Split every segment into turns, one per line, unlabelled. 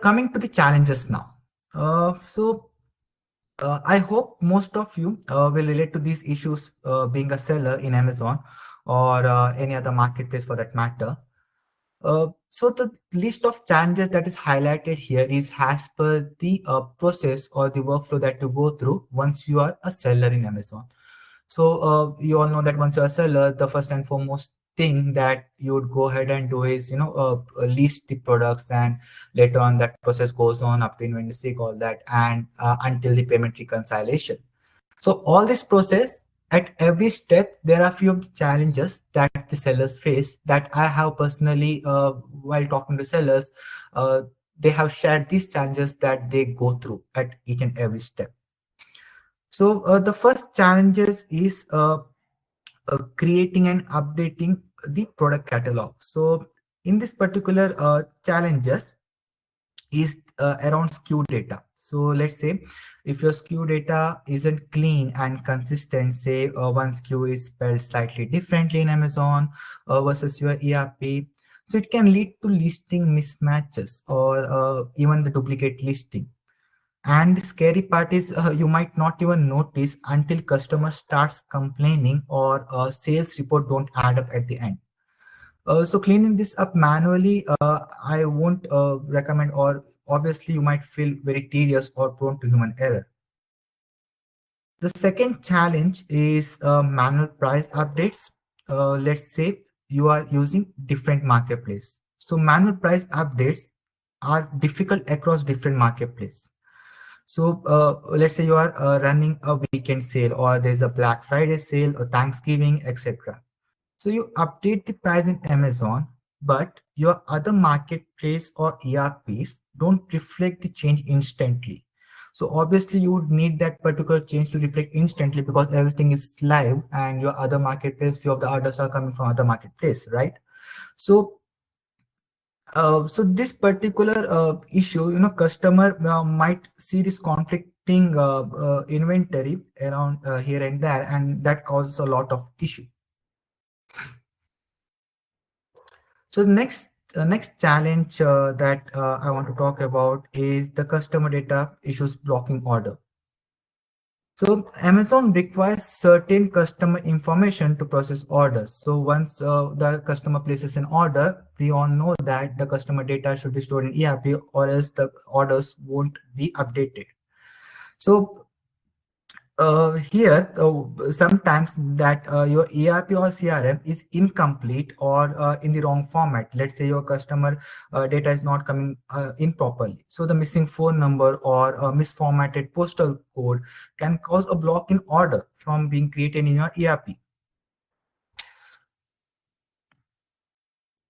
coming to the challenges now. I hope most of you will relate to these issues being a seller in Amazon or any other marketplace for that matter. So the list of challenges that is highlighted here is as per the process or the workflow that you go through once you are a seller in Amazon. So you all know that once you're a seller, the first and foremost thing that you would go ahead and do is, list the products, and later on that process goes on up to inventory, all that, and until the payment reconciliation. So all this process, at every step, there are few of the challenges that the sellers face that I have personally, while talking to sellers, uh, they have shared these challenges that they go through at each and every step. So the first challenges is creating and updating the product catalog. So in this particular challenges is around SKU data. So let's say if your SKU data isn't clean and consistent, say one SKU is spelled slightly differently in Amazon versus your ERP, so it can lead to listing mismatches or even the duplicate listing. And the scary part is you might not even notice until customer starts complaining or sales report don't add up at the end. So cleaning this up manually, I won't recommend, or obviously you might feel very tedious or prone to human error. The second challenge is manual price updates. Let's say you are using different marketplace. So manual price updates are difficult across different marketplace. So let's say you are running a weekend sale, or there's a Black Friday sale or Thanksgiving, etc. So you update the price in Amazon, but your other marketplace or ERPs don't reflect the change instantly. So obviously you would need that particular change to reflect instantly because everything is live and your other marketplace, few of the orders are coming from other marketplace, right? So so this particular issue, customer might see this conflicting inventory around here and there, and that causes a lot of issue. So next challenge that I want to talk about is the customer data issues blocking order. So Amazon requires certain customer information to process orders. So once the customer places an order, we all know that the customer data should be stored in ERP, or else the orders won't be updated. So here sometimes that your ERP or CRM is incomplete or in the wrong format. Let's say your customer data is not coming in properly, so the missing phone number or misformatted postal code can cause a block in order from being created in your ERP.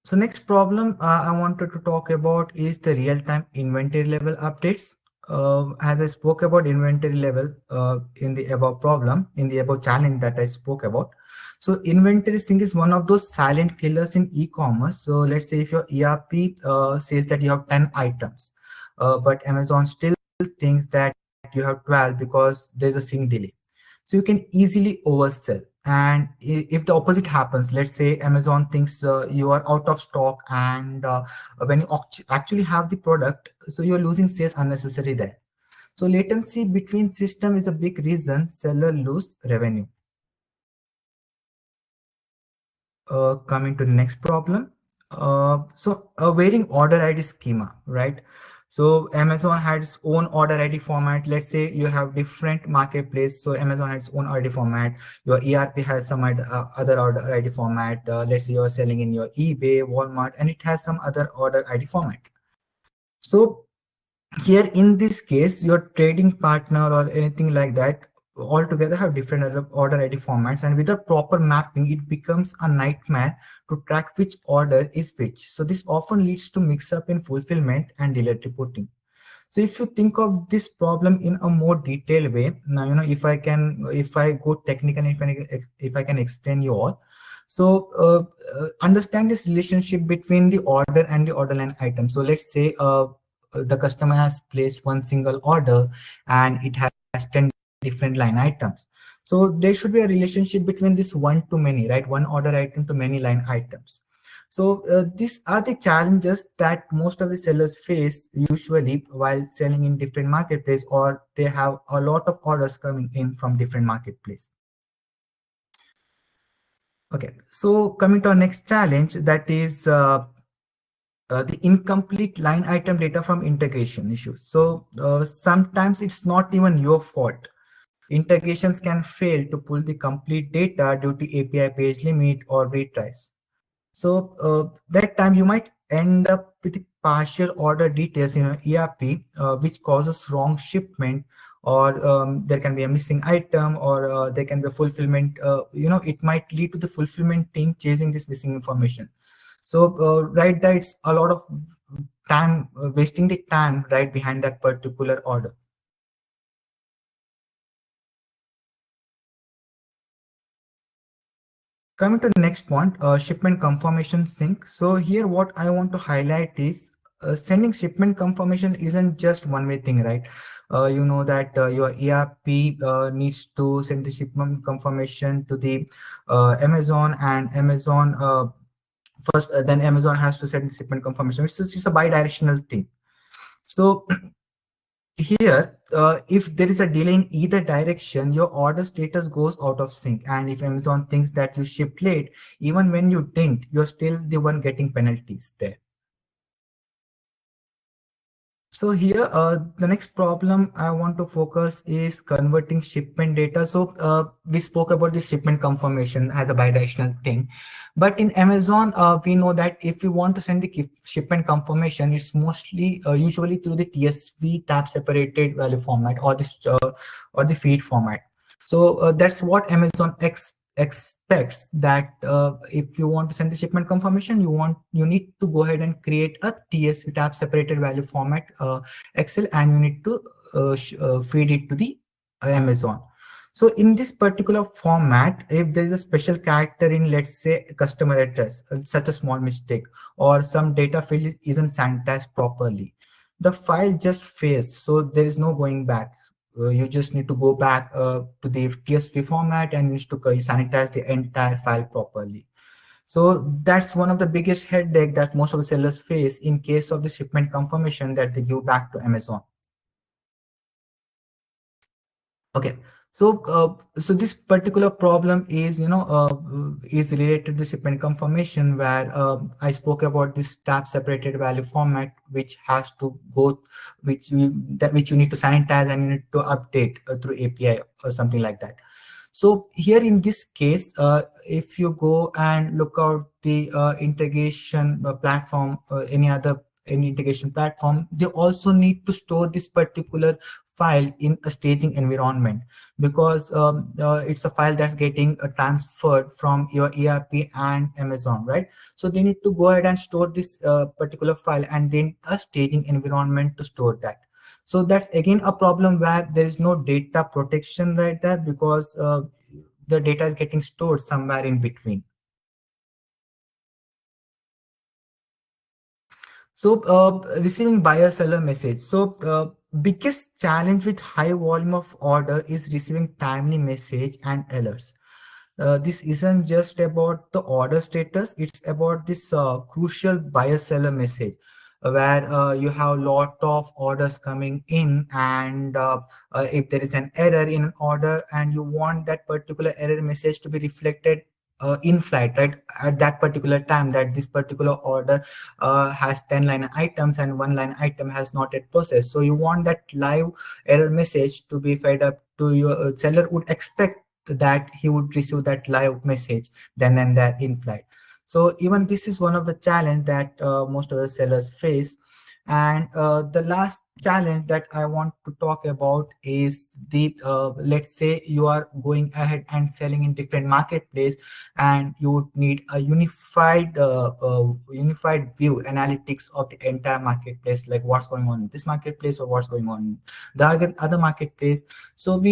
So next problem I wanted to talk about is the real-time inventory level updates. As I spoke about inventory level in the above problem, in the above challenge that I spoke about. So inventory sync is one of those silent killers in e-commerce. So let's say if your ERP says that you have 10 items, but Amazon still thinks that you have 12 because there's a sync delay. So you can easily oversell. And if the opposite happens, let's say Amazon thinks you are out of stock, and when you actually have the product, so you're losing sales unnecessarily there. So latency between system is a big reason seller lose revenue. Coming to the next problem. So a varying order ID schema, right? So Amazon has its own order ID format. Let's say you have different marketplace. So Amazon has its own ID format. Your ERP has some other order ID format. Let's say you're selling in your eBay, Walmart, and it has some other order ID format. So here in this case, your trading partner or anything like that altogether have different other order ID formats, and without proper mapping, it becomes a nightmare to track which order is which. So this often leads to mix up in fulfillment and delayed reporting. So if you think of this problem in a more detailed way, now if I go technical, if I can explain you all. So understand this relationship between the order and the order line item. So let's say the customer has placed one single order and it has 10 different line items. So there should be a relationship between this one to many, right? One order item to many line items. So these are the challenges that most of the sellers face usually while selling in different marketplace, or they have a lot of orders coming in from different marketplace. Okay, so coming to our next challenge, that is the incomplete line item data from integration issues. So sometimes it's not even your fault. Integrations can fail to pull the complete data due to API page limit or retries. So that time you might end up with partial order details in an ERP, which causes wrong shipment, or there can be a missing item, or there can be a fulfillment. It might lead to the fulfillment team chasing this missing information. So right there, it's a lot of time, wasting the time right behind that particular order. Coming to the next point, shipment confirmation sync. So here what I want to highlight is sending shipment confirmation isn't just one way thing, right? You know that your ERP needs to send the shipment confirmation to the Amazon, and Amazon first, then Amazon has to send the shipment confirmation. It's a bi-directional thing. So here, if there is a delay in either direction, your order status goes out of sync. And if Amazon thinks that you shipped late, even when you didn't, you're still the one getting penalties there. So here, the next problem I want to focus is converting shipment data. So we spoke about the shipment confirmation as a bidirectional thing, but in Amazon, we know that if we want to send the shipment confirmation, it's mostly usually through the TSV tab separated value format, or this or the feed format. So that's what Amazon expects, that if you want to send the shipment confirmation, you need to go ahead and create a TSV tab separated value format Excel, and you need to feed it to the Amazon. So in this particular format, if there is a special character in, let's say, customer address, such a small mistake, or some data field isn't sanitized properly, the file just fails. So there is no going back. You just need to go back to the TSV format, and you need to sanitize the entire file properly. So that's one of the biggest headache that most of the sellers face in case of the shipment confirmation that they give back to Amazon. Okay, so so this particular problem is, is related to shipment confirmation, where I spoke about this tab separated value format, which has to go, which you need to sanitize and you need to update through API or something like that. So here in this case, if you go and look out the integration platform, any integration platform, they also need to store this particular file in a staging environment, because it's a file that's getting transferred from your ERP and Amazon, right? So they need to go ahead and store this particular file, and then a staging environment to store that. So that's again a problem where there is no data protection right there, because the data is getting stored somewhere in between. So receiving buyer seller message. So biggest challenge with high volume of order is receiving timely message and alerts. This isn't just about the order status, it's about this crucial buyer seller message, where you have a lot of orders coming in, and if there is an error in an order and you want that particular error message to be reflected in flight, right, at that particular time, that this particular order has 10 line items and one line item has not yet processed. So you want that live error message to be fed up to your seller would expect that he would receive that live message then and there in flight. So even this is one of the challenge that most of the sellers face. And the last challenge that I want to talk about is the let's say you are going ahead and selling in different marketplace, and you would need a unified view analytics of the entire marketplace, like what's going on in this marketplace or what's going on in the other marketplace. So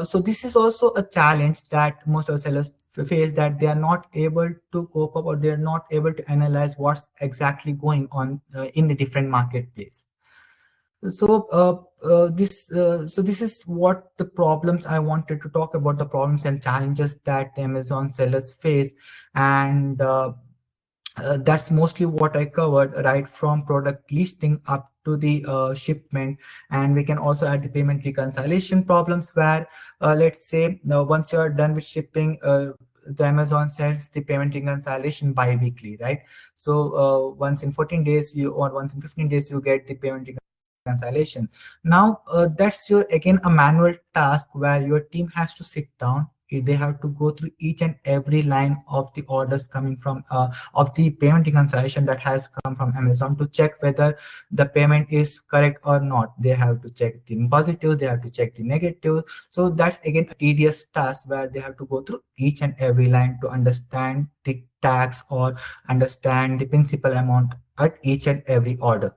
so this is also a challenge that most of the sellers face, that they are not able to cope up, or they are not able to analyze what's exactly going on in the different marketplace. So so this is what the problems I wanted to talk about, the problems and challenges that the Amazon sellers face. And That's mostly what I covered, right from product listing up to the shipment. And we can also add the payment reconciliation problems where, let's say, once you're done with shipping, the Amazon sends the payment reconciliation bi-weekly, right? So once in 14 days you, or once in 15 days, you get the payment reconciliation. Now that's your again a manual task where your team has to sit down. They have to go through each and every line of the orders coming from of the payment reconciliation that has come from Amazon, to check whether the payment is correct or not. They have to check the positives, they have to check the negatives. So that's again a tedious task where they have to go through each and every line to understand the tax or understand the principal amount at each and every order.